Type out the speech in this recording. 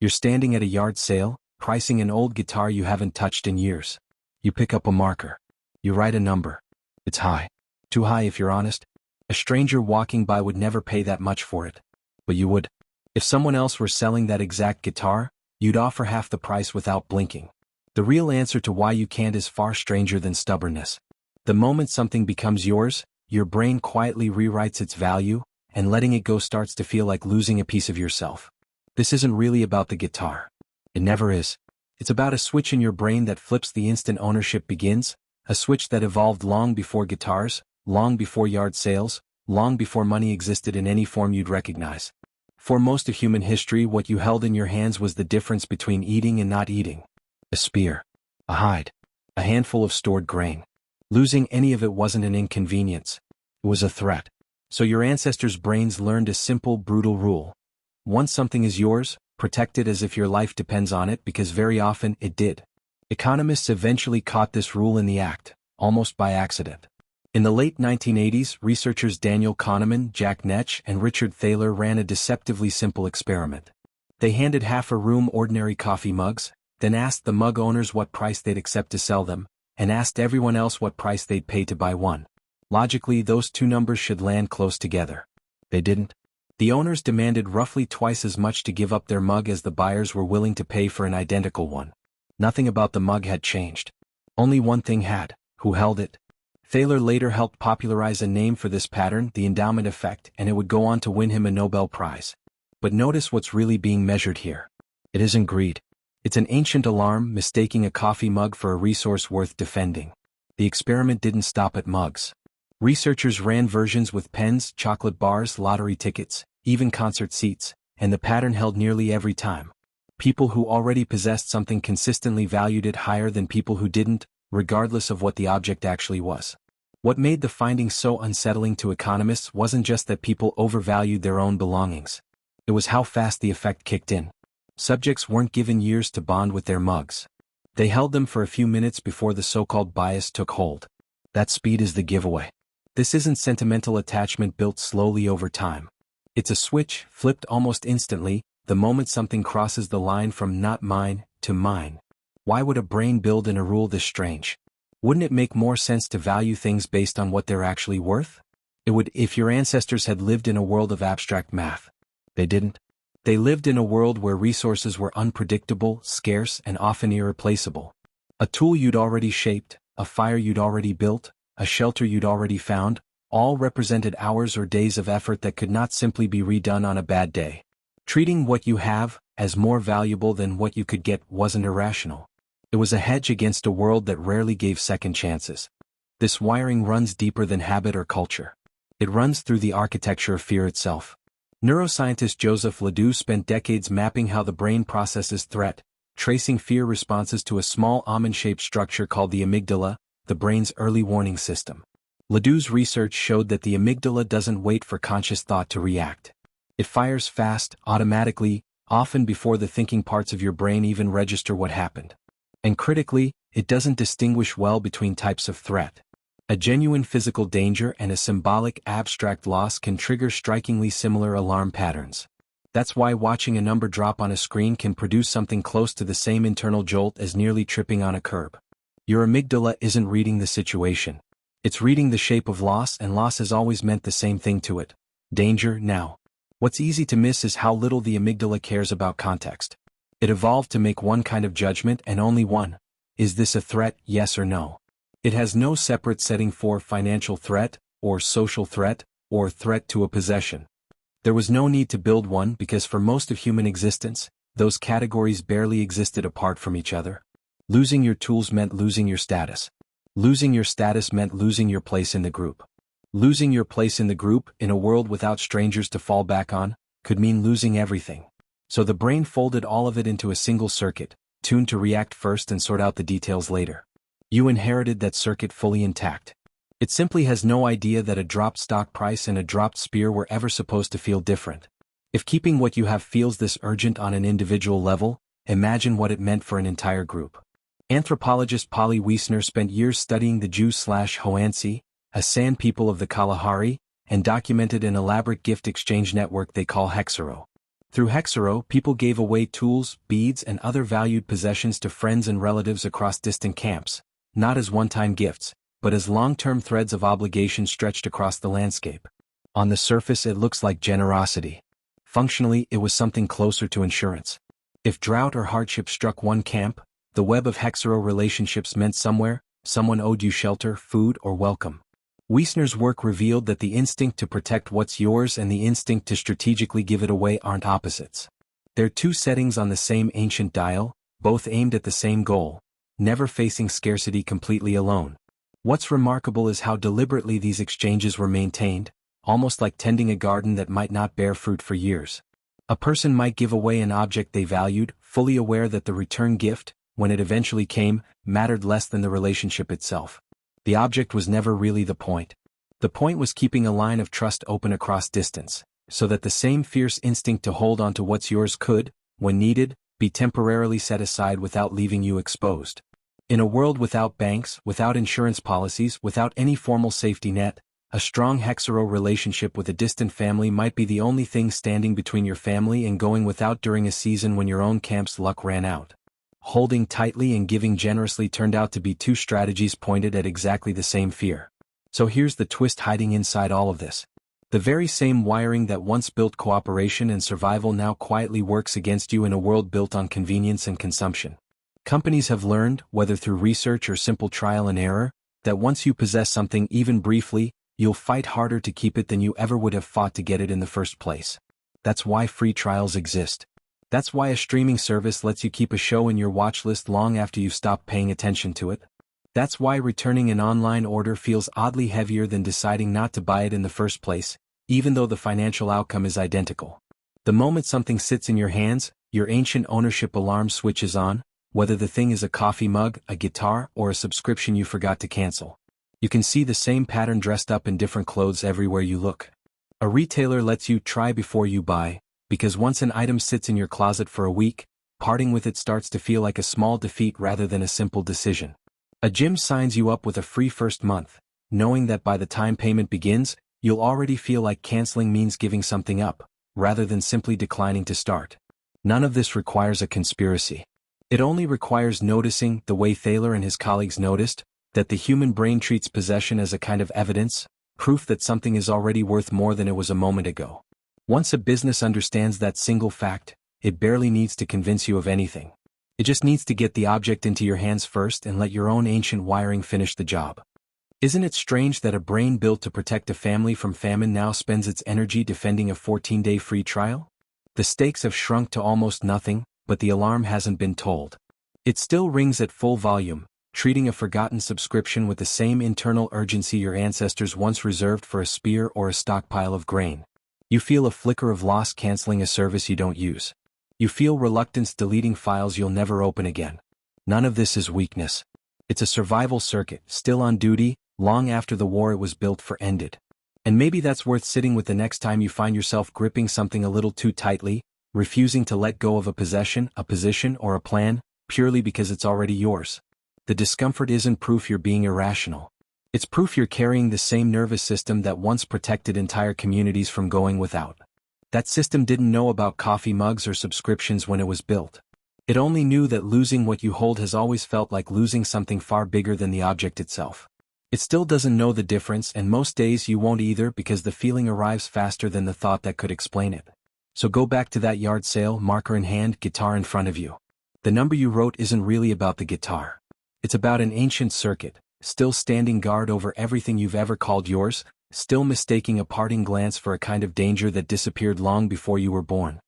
You're standing at a yard sale, pricing an old guitar you haven't touched in years. You pick up a marker. You write a number. It's high. Too high if you're honest. A stranger walking by would never pay that much for it. But you would. If someone else were selling that exact guitar, you'd offer half the price without blinking. The real answer to why you can't is far stranger than stubbornness. The moment something becomes yours, your brain quietly rewrites its value, and letting it go starts to feel like losing a piece of yourself. This isn't really about the guitar. It never is. It's about a switch in your brain that flips the instant ownership begins, a switch that evolved long before guitars, long before yard sales, long before money existed in any form you'd recognize. For most of human history, what you held in your hands was the difference between eating and not eating. A spear. A hide. A handful of stored grain. Losing any of it wasn't an inconvenience. It was a threat. So your ancestors' brains learned a simple, brutal rule. Once something is yours, protect it as if your life depends on it, because very often it did. Economists eventually caught this rule in the act, almost by accident. In the late 1980s, researchers Daniel Kahneman, Jack Netsch, and Richard Thaler ran a deceptively simple experiment. They handed half a room ordinary coffee mugs, then asked the mug owners what price they'd accept to sell them, and asked everyone else what price they'd pay to buy one. Logically, those two numbers should land close together. They didn't. The owners demanded roughly twice as much to give up their mug as the buyers were willing to pay for an identical one. Nothing about the mug had changed. Only one thing had: who held it. Thaler later helped popularize a name for this pattern, the endowment effect, and it would go on to win him a Nobel Prize. But notice what's really being measured here. It isn't greed. It's an ancient alarm, mistaking a coffee mug for a resource worth defending. The experiment didn't stop at mugs. Researchers ran versions with pens, chocolate bars, lottery tickets, even concert seats, and the pattern held nearly every time. People who already possessed something consistently valued it higher than people who didn't, regardless of what the object actually was. What made the findings so unsettling to economists wasn't just that people overvalued their own belongings. It was how fast the effect kicked in. Subjects weren't given years to bond with their mugs. They held them for a few minutes before the so-called bias took hold. That speed is the giveaway. This isn't sentimental attachment built slowly over time. It's a switch, flipped almost instantly, the moment something crosses the line from not mine to mine. Why would a brain build in a rule this strange? Wouldn't it make more sense to value things based on what they're actually worth? It would if your ancestors had lived in a world of abstract math. They didn't. They lived in a world where resources were unpredictable, scarce, and often irreplaceable. A tool you'd already shaped, a fire you'd already built, a shelter you'd already found, all represented hours or days of effort that could not simply be redone on a bad day. Treating what you have as more valuable than what you could get wasn't irrational. It was a hedge against a world that rarely gave second chances. This wiring runs deeper than habit or culture. It runs through the architecture of fear itself. Neuroscientist Joseph Ledoux spent decades mapping how the brain processes threat, tracing fear responses to a small almond-shaped structure called the amygdala, the brain's early warning system. Ledoux's research showed that the amygdala doesn't wait for conscious thought to react. It fires fast, automatically, often before the thinking parts of your brain even register what happened. And critically, it doesn't distinguish well between types of threat. A genuine physical danger and a symbolic, abstract loss can trigger strikingly similar alarm patterns. That's why watching a number drop on a screen can produce something close to the same internal jolt as nearly tripping on a curb. Your amygdala isn't reading the situation. It's reading the shape of loss, and loss has always meant the same thing to it: danger now. What's easy to miss is how little the amygdala cares about context. It evolved to make one kind of judgment and only one. Is this a threat, yes or no? It has no separate setting for financial threat, or social threat, or threat to a possession. There was no need to build one because for most of human existence, those categories barely existed apart from each other. Losing your tools meant losing your status. Losing your status meant losing your place in the group. Losing your place in the group, in a world without strangers to fall back on, could mean losing everything. So the brain folded all of it into a single circuit, tuned to react first and sort out the details later. You inherited that circuit fully intact. It simply has no idea that a dropped stock price and a dropped spear were ever supposed to feel different. If keeping what you have feels this urgent on an individual level, imagine what it meant for an entire group. Anthropologist Polly Wiesner spent years studying the Jews/Hoansi, a San people of the Kalahari, and documented an elaborate gift exchange network they call Hexero. Through Hexero, people gave away tools, beads, and other valued possessions to friends and relatives across distant camps, not as one-time gifts, but as long-term threads of obligation stretched across the landscape. On the surface it looks like generosity. Functionally, it was something closer to insurance. If drought or hardship struck one camp, the web of Hexero relationships meant someone owed you shelter, food, or welcome. Wiesner's work revealed that the instinct to protect what's yours and the instinct to strategically give it away aren't opposites. They're two settings on the same ancient dial, both aimed at the same goal, never facing scarcity completely alone. What's remarkable is how deliberately these exchanges were maintained, almost like tending a garden that might not bear fruit for years. A person might give away an object they valued, fully aware that the return gift, when it eventually came, mattered less than the relationship itself. The object was never really the point. The point was keeping a line of trust open across distance, so that the same fierce instinct to hold on to what's yours could, when needed, be temporarily set aside without leaving you exposed. In a world without banks, without insurance policies, without any formal safety net, a strong Hexero relationship with a distant family might be the only thing standing between your family and going without during a season when your own camp's luck ran out. Holding tightly and giving generously turned out to be two strategies pointed at exactly the same fear. So here's the twist hiding inside all of this. The very same wiring that once built cooperation and survival now quietly works against you in a world built on convenience and consumption. Companies have learned, whether through research or simple trial and error, that once you possess something even briefly, you'll fight harder to keep it than you ever would have fought to get it in the first place. That's why free trials exist. That's why a streaming service lets you keep a show in your watch list long after you've stopped paying attention to it. That's why returning an online order feels oddly heavier than deciding not to buy it in the first place, even though the financial outcome is identical. The moment something sits in your hands, your ancient ownership alarm switches on, whether the thing is a coffee mug, a guitar, or a subscription you forgot to cancel. You can see the same pattern dressed up in different clothes everywhere you look. A retailer lets you try before you buy, because once an item sits in your closet for a week, parting with it starts to feel like a small defeat rather than a simple decision. A gym signs you up with a free first month, knowing that by the time payment begins, you'll already feel like canceling means giving something up, rather than simply declining to start. None of this requires a conspiracy. It only requires noticing, the way Thaler and his colleagues noticed, that the human brain treats possession as a kind of evidence, proof that something is already worth more than it was a moment ago. Once a business understands that single fact, it barely needs to convince you of anything. It just needs to get the object into your hands first and let your own ancient wiring finish the job. Isn't it strange that a brain built to protect a family from famine now spends its energy defending a 14-day free trial? The stakes have shrunk to almost nothing, but the alarm hasn't been tolled. It still rings at full volume, treating a forgotten subscription with the same internal urgency your ancestors once reserved for a spear or a stockpile of grain. You feel a flicker of loss canceling a service you don't use. You feel reluctance deleting files you'll never open again. None of this is weakness. It's a survival circuit, still on duty, long after the war it was built for ended. And maybe that's worth sitting with the next time you find yourself gripping something a little too tightly, refusing to let go of a possession, a position, or a plan, purely because it's already yours. The discomfort isn't proof you're being irrational. It's proof you're carrying the same nervous system that once protected entire communities from going without. That system didn't know about coffee mugs or subscriptions when it was built. It only knew that losing what you hold has always felt like losing something far bigger than the object itself. It still doesn't know the difference, and most days you won't either, because the feeling arrives faster than the thought that could explain it. So go back to that yard sale, marker in hand, guitar in front of you. The number you wrote isn't really about the guitar. It's about an ancient circuit, still standing guard over everything you've ever called yours, still mistaking a parting glance for a kind of danger that disappeared long before you were born.